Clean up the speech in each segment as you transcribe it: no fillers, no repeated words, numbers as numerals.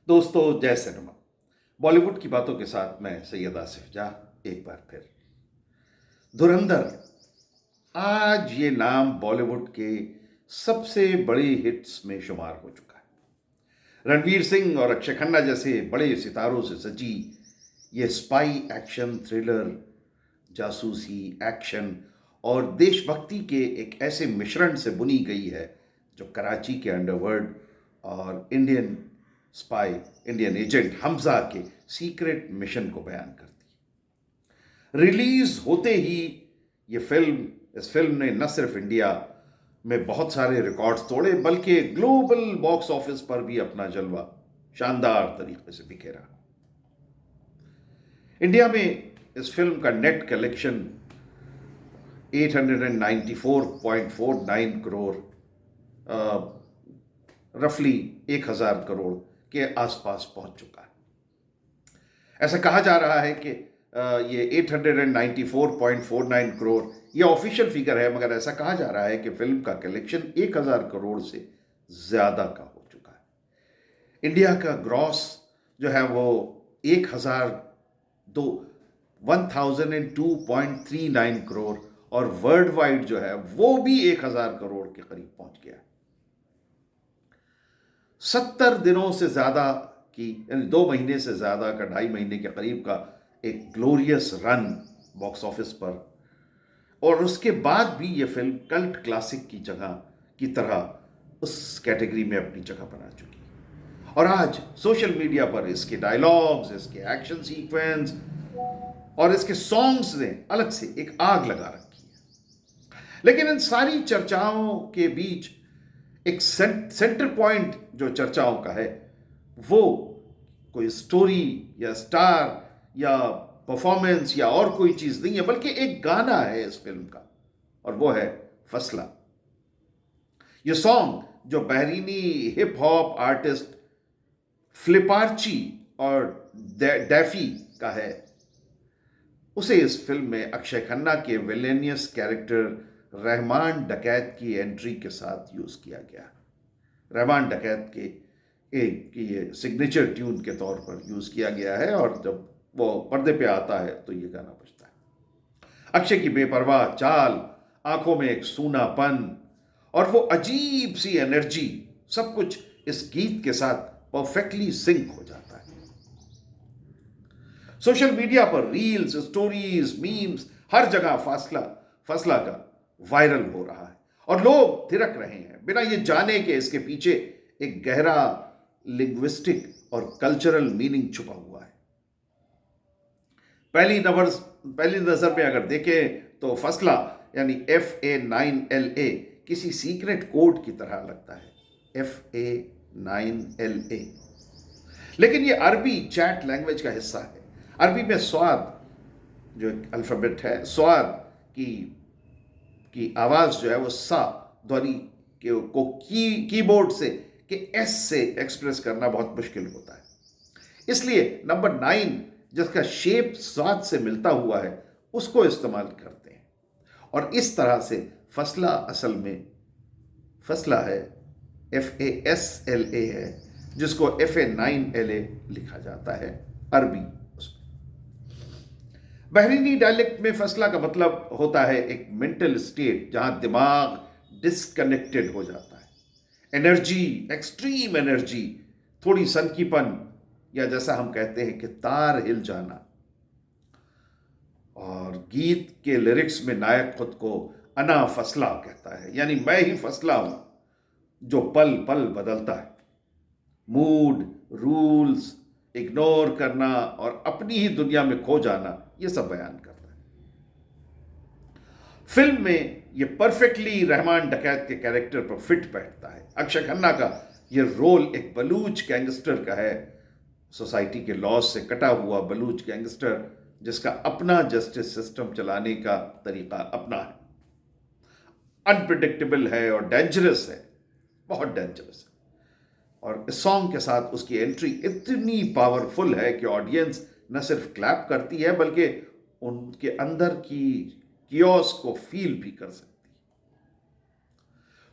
दोस्तों, जय सिनेमा। बॉलीवुड की बातों के साथ मैं सैयद आसिफ जाह एक बार फिर। धुरंधर, आज ये नाम बॉलीवुड के सबसे बड़ी हिट्स में शुमार हो चुका है। रणवीर सिंह और अक्षय खन्ना जैसे बड़े सितारों से सजी ये स्पाई एक्शन थ्रिलर, जासूसी एक्शन और देशभक्ति के एक ऐसे मिश्रण से बुनी गई है जो कराची के अंडरवर्ल्ड और इंडियन एजेंट हमजा के सीक्रेट मिशन को बयान करती है। रिलीज होते ही इस फिल्म ने न सिर्फ इंडिया में बहुत सारे रिकॉर्ड्स तोड़े बल्कि ग्लोबल बॉक्स ऑफिस पर भी अपना जलवा शानदार तरीके से बिखेरा। इंडिया में इस फिल्म का नेट कलेक्शन 894.49 करोड़, रफली 1000 करोड़ के आसपास पहुंच चुका है। ऐसा कहा जा रहा है कि ये 894.49 करोड़ ये ऑफिशियल फिगर है, मगर ऐसा कहा जा रहा है कि फिल्म का कलेक्शन 1000 करोड़ से ज्यादा का हो चुका है। इंडिया का ग्रॉस जो है वो 1002.39 करोड़ और वर्ल्ड वाइड जो है वो भी 1000 करोड़ के करीब पहुंच गया। 70 दिनों से ज्यादा की, यानी 2 महीने से ज्यादा का, 2.5 महीने के करीब का एक ग्लोरियस रन बॉक्स ऑफिस पर, और उसके बाद भी यह फिल्म कल्ट क्लासिक की तरह उस कैटेगरी में अपनी जगह बना चुकी है। और आज सोशल मीडिया पर इसके डायलॉग्स, इसके एक्शन सीक्वेंस और इसके सॉन्ग्स ने अलग से एक आग लगा रखी है। लेकिन इन सारी चर्चाओं के बीच एक सेंटर पॉइंट जो चर्चाओं का है वो कोई स्टोरी या स्टार या परफॉर्मेंस या और कोई चीज नहीं है, बल्कि एक गाना है इस फिल्म का, और वो है फसला। ये सॉन्ग जो बहरीनी हिप हॉप आर्टिस्ट फ्लिपार्ची और डैफी का है, उसे इस फिल्म में अक्षय खन्ना के विलेनियस कैरेक्टर रहमान डकैत की एंट्री के साथ यूज किया गया। रहमान डकैत के ये सिग्नेचर ट्यून के तौर पर यूज किया गया है, और जब वो पर्दे पे आता है तो ये गाना बजता है। अक्षय की बेपरवाह चाल, आंखों में एक सूनापन और वो अजीब सी एनर्जी, सब कुछ इस गीत के साथ परफेक्टली सिंक हो जाता है। सोशल मीडिया पर रील्स, स्टोरीज, मीम्स, हर जगह फासला फसला का वायरल हो रहा है और लोग थिरक रहे हैं बिना ये जाने कि इसके पीछे एक गहरा लिंग्विस्टिक और कल्चरल मीनिंग छुपा हुआ है। पहली नजर में अगर देखें तो फसला यानी FA9LA किसी सीक्रेट कोड की तरह लगता है, FA9LA। लेकिन ये अरबी चैट लैंग्वेज का हिस्सा है। अरबी में स्वाद जो एक अल्फाबेट है, स्वाद की आवाज जो है वो सा ध्वनि को कीबोर्ड से के एस से एक्सप्रेस करना बहुत मुश्किल होता है। इसलिए नंबर 9 जिसका शेप स्वाद से मिलता हुआ है उसको इस्तेमाल करते हैं, और इस तरह से फसला असल में फसला है, FASLA है, जिसको FA9LA लिखा जाता है अरबी। बहरीनी डायलेक्ट में फसला का मतलब होता है एक मेंटल स्टेट जहां दिमाग डिस्कनेक्टेड हो जाता है। एनर्जी, एक्सट्रीम एनर्जी, थोड़ी सनकीपन, या जैसा हम कहते हैं कि तार हिल जाना। और गीत के लिरिक्स में नायक खुद को अना फसला कहता है, यानी मैं ही फसला हूं जो पल पल बदलता है। मूड, रूल्स इग्नोर करना और अपनी ही दुनिया में खो जाना, यह सब बयान करता है। फिल्म में यह परफेक्टली रहमान डकैत के कैरेक्टर पर फिट बैठता है। अक्षय खन्ना का यह रोल एक बलूच गैंगस्टर का है, सोसाइटी के लॉज से कटा हुआ बलूच गैंगस्टर जिसका अपना जस्टिस सिस्टम चलाने का तरीका अपना है। अनप्रिडिक्टेबल है और डेंजरस है, बहुत डेंजरस है। और इस सॉन्ग के साथ उसकी एंट्री इतनी पावरफुल है कि ऑडियंस न सिर्फ क्लैप करती है बल्कि उनके अंदर की कियोस को फील भी कर सकती है।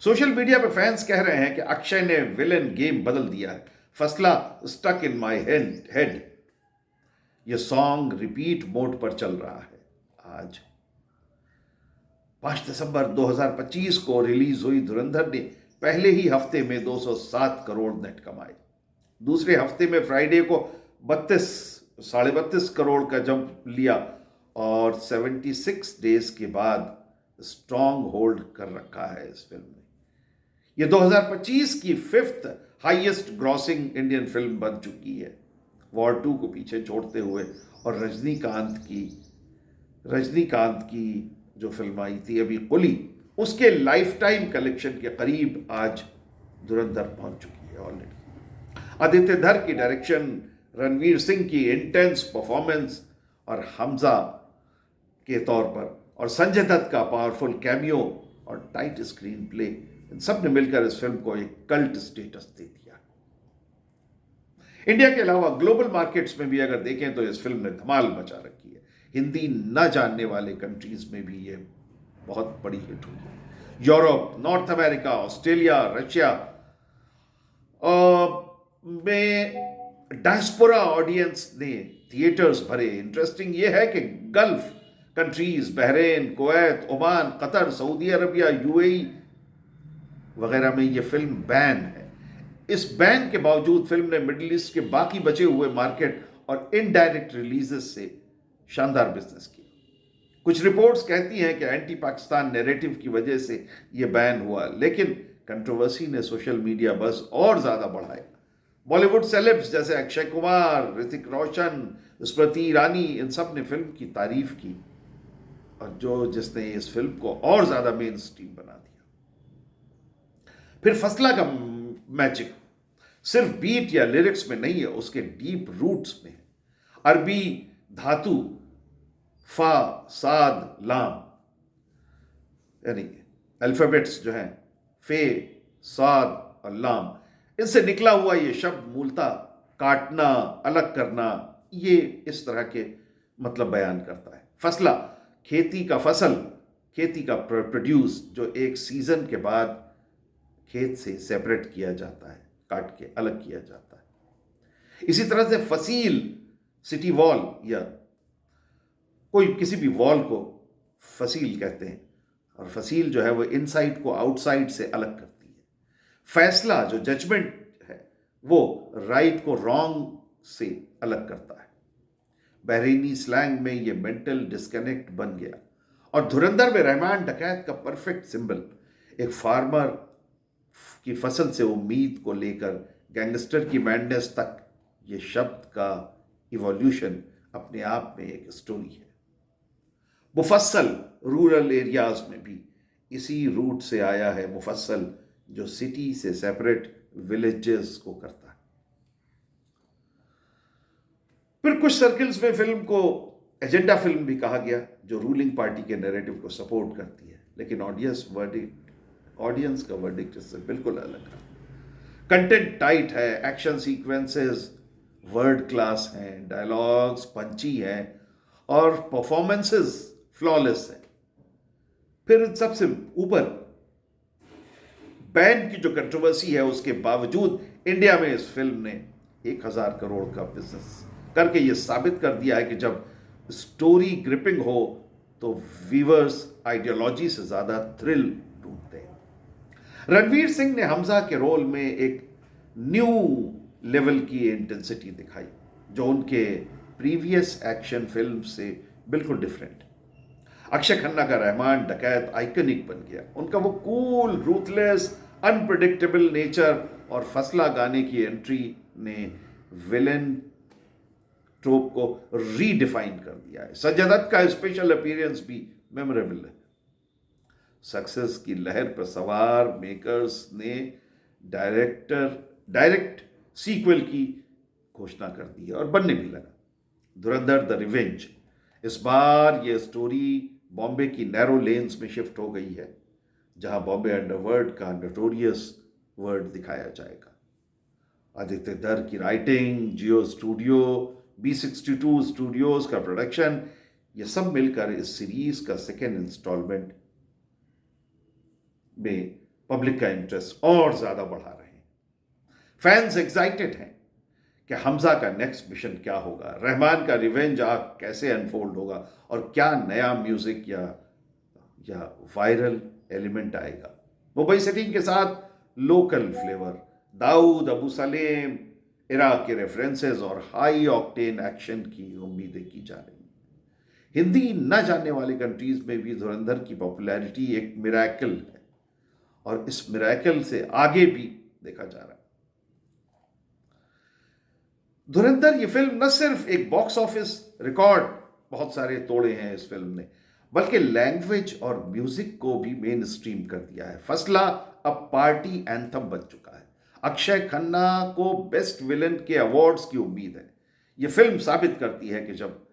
सोशल मीडिया पे फैंस कह रहे हैं कि अक्षय ने विलेन गेम बदल दिया है, फसला स्टक इन माई हेड, ये सॉन्ग रिपीट मोड पर चल रहा है आज। 5 दिसंबर 2025 को रिलीज हुई धुरंधर ने पहले ही हफ्ते में 207 करोड़ नेट कमाए। दूसरे हफ्ते में फ्राइडे को 32 करोड़ का जंप लिया और 76 डेज के बाद स्ट्रॉन्ग होल्ड कर रखा है इस फिल्म ने। यह 2025 की 5th highest grossing Indian film बन चुकी है, वॉर 2 को पीछे छोड़ते हुए। और रजनीकांत की जो फिल्म आई थी अभी कुली, उसके लाइफ टाइम कलेक्शन के करीब आज धुरंधर पहुंच चुकी है ऑलरेडी। आदित्य धर की डायरेक्शन, रणवीर सिंह की इंटेंस परफॉर्मेंस और हमजा के तौर पर, और संजय दत्त का पावरफुल कैमियो और टाइट स्क्रीन प्ले, इन सब ने मिलकर इस फिल्म को एक कल्ट स्टेटस दे दिया। इंडिया के अलावा ग्लोबल मार्केट्स में भी अगर देखें तो इस फिल्म ने धमाल मचा रखी है। हिंदी न जानने वाले कंट्रीज में भी ये बहुत बड़ी हिट हुई है। Europe, north America, Australia, Russia में डायस्पोरा ऑडियंस ने थिएटर्स भरे। इंटरेस्टिंग ये है कि gulf countries, Bahrain, Kuwait, Oman, Qatar, Saudi Arabia, UAE वगैरह में ये फिल्म बैन है। इस बैन के बावजूद फिल्म ने मिडिल ईस्ट के बाकी बचे हुए मार्केट और इनडायरेक्ट रिलीजेस से शानदार बिजनेस किया। कुछ रिपोर्ट्स कहती हैं कि एंटी पाकिस्तान नैरेटिव की वजह से यह बैन हुआ, लेकिन कंट्रोवर्सी ने सोशल मीडिया बस और ज्यादा बढ़ाया। बॉलीवुड सेलेब्स जैसे अक्षय कुमार, ऋतिक रोशन, स्मृति ईरानी, इन सब ने फिल्म की तारीफ की और जिसने इस फिल्म को और ज्यादा मेन स्ट्रीम बना दिया। फिर फसला का मैजिक सिर्फ बीट या लिरिक्स में नहीं है, उसके डीप रूट्स में है। अरबी धातु फा, साद, लाम, यानी अल्फाबेट्स जो हैं फे, साद और लाम, इनसे निकला हुआ ये शब्द मूलतः काटना, अलग करना, ये इस तरह के मतलब बयान करता है। फसला खेती का फसल, खेती का प्रोड्यूस, जो एक सीजन के बाद खेत से सेपरेट किया जाता है, काट के अलग किया जाता है। इसी तरह से फसील, सिटी वॉल या कोई किसी भी वॉल को फसील कहते हैं, और फसील जो है वो इनसाइड को आउटसाइड से अलग करती है। फैसला जो जजमेंट है वो राइट को रॉन्ग से अलग करता है। बहरीनी स्लैंग में ये मेंटल डिस्कनेक्ट बन गया। और धुरंधर में रहमान डकैत का परफेक्ट सिंबल, एक फार्मर की फसल से उम्मीद को लेकर गैंगस्टर की मैडनेस तक, ये शब्द का इवोल्यूशन अपने आप में एक स्टोरी है। मुफस्सल रूरल एरियाज में भी इसी रूट से आया है, मुफस्सल जो सिटी से सेपरेट विलेजेस को करता है। फिर कुछ सर्कल्स में फिल्म को एजेंडा फिल्म भी कहा गया, जो रूलिंग पार्टी के नैरेटिव को सपोर्ट करती है, लेकिन ऑडियंस का वर्डिक्ट इससे बिल्कुल अलग है। कंटेंट टाइट है, एक्शन सीक्वेंसेस वर्ल्ड क्लास हैं, डायलॉग्स पंची हैं और परफॉर्मेंसेस फ्लॉलेस हैं। फिर सबसे ऊपर बैन की जो कंट्रोवर्सी है उसके बावजूद इंडिया में इस फिल्म ने 1000 करोड़ का बिजनेस करके यह साबित कर दिया है कि जब स्टोरी ग्रिपिंग हो तो व्यूअर्स आइडियोलॉजी से ज्यादा थ्रिल ढूंढते हैं। रणवीर सिंह ने हमजा के रोल में एक न्यू लेवल की इंटेंसिटी दिखाई, जो उनके प्रीवियस एक्शन फिल्म से बिल्कुल डिफरेंट। अक्षय खन्ना का रहमान डकैत आइकनिक बन गया। उनका वो कूल, रूथलेस, अनप्रेडिक्टेबल नेचर और फसला गाने की एंट्री ने विलेन ट्रोप को रीडिफाइन कर दिया है। संजय दत्त का स्पेशल अपीयरेंस भी मेमोरेबल है। सक्सेस की लहर पर सवार मेकर्स ने डायरेक्ट सीक्वल की घोषणा कर दी है और बनने भी लगा, धुरंधर द रिवेंज। इस बार यह स्टोरी बॉम्बे की नैरो लेन्स में शिफ्ट हो गई है, जहां बॉम्बे अंडरवर्ल्ड का नोटोरियस वर्ल्ड दिखाया जाएगा। आदित्य धर की राइटिंग, जियो स्टूडियो, B62 स्टूडियोज का प्रोडक्शन, ये सब मिलकर इस सीरीज का सेकेंड इंस्टॉलमेंट में पब्लिक का इंटरेस्ट और ज्यादा बढ़ा रहे हैं। फैंस एक्साइटेड हैं कि हमजा का नेक्स्ट मिशन क्या होगा, रहमान का रिवेंज आर्क कैसे अनफोल्ड होगा और क्या नया म्यूजिक या वायरल एलिमेंट आएगा। मुंबई सेटिंग के साथ local flavour, Dawood Abu Salem Iraq के रेफरेंसेस और हाई ऑक्टेन एक्शन की उम्मीदें की जा रही हैं। हिंदी न जानने वाली कंट्रीज में भी धुरंधर की पॉपुलैरिटी एक मिरेकल है और इस मिरेकल से आगे भी देखा जा रहा है। धुरंधर ये फिल्म न सिर्फ एक बॉक्स ऑफिस रिकॉर्ड बहुत सारे तोड़े हैं इस फिल्म ने, बल्कि लैंग्वेज और म्यूजिक को भी मेन स्ट्रीम कर दिया है। फसला अब पार्टी एंथम बन चुका है। अक्षय खन्ना को बेस्ट विलन के अवार्ड्स की उम्मीद है। यह फिल्म साबित करती है कि जब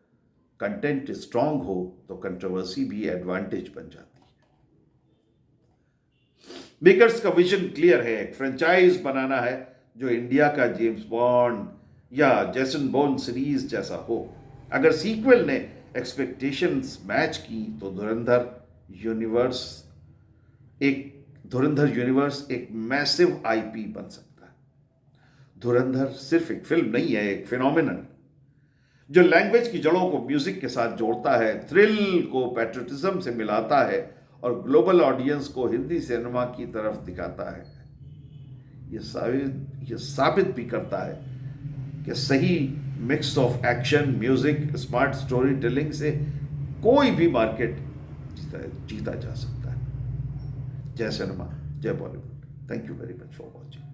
कंटेंट स्ट्रांग हो तो कंट्रोवर्सी भी एडवांटेज बन जाती है। मेकर्स का विजन क्लियर है, एक फ्रेंचाइज बनाना है जो इंडिया का जेम्स बॉन्ड या जेसन बोर्न सीरीज जैसा हो। अगर सीक्वल ने एक्सपेक्टेशंस मैच की तो धुरंधर यूनिवर्स एक मैसिव आईपी बन सकता है। धुरंधर सिर्फ एक फिल्म नहीं है, एक फिनोमिनन जो लैंग्वेज की जड़ों को म्यूजिक के साथ जोड़ता है, थ्रिल को पैट्रियटिज्म से मिलाता है और ग्लोबल ऑडियंस को हिंदी सिनेमा की तरफ दिखाता है। यह साबित भी करता है कि सही mix of action, music, smart story telling से कोई भी मार्केट जीता जा सकता है। जय सिनेमा, जय Bollywood. Thank you very much for watching.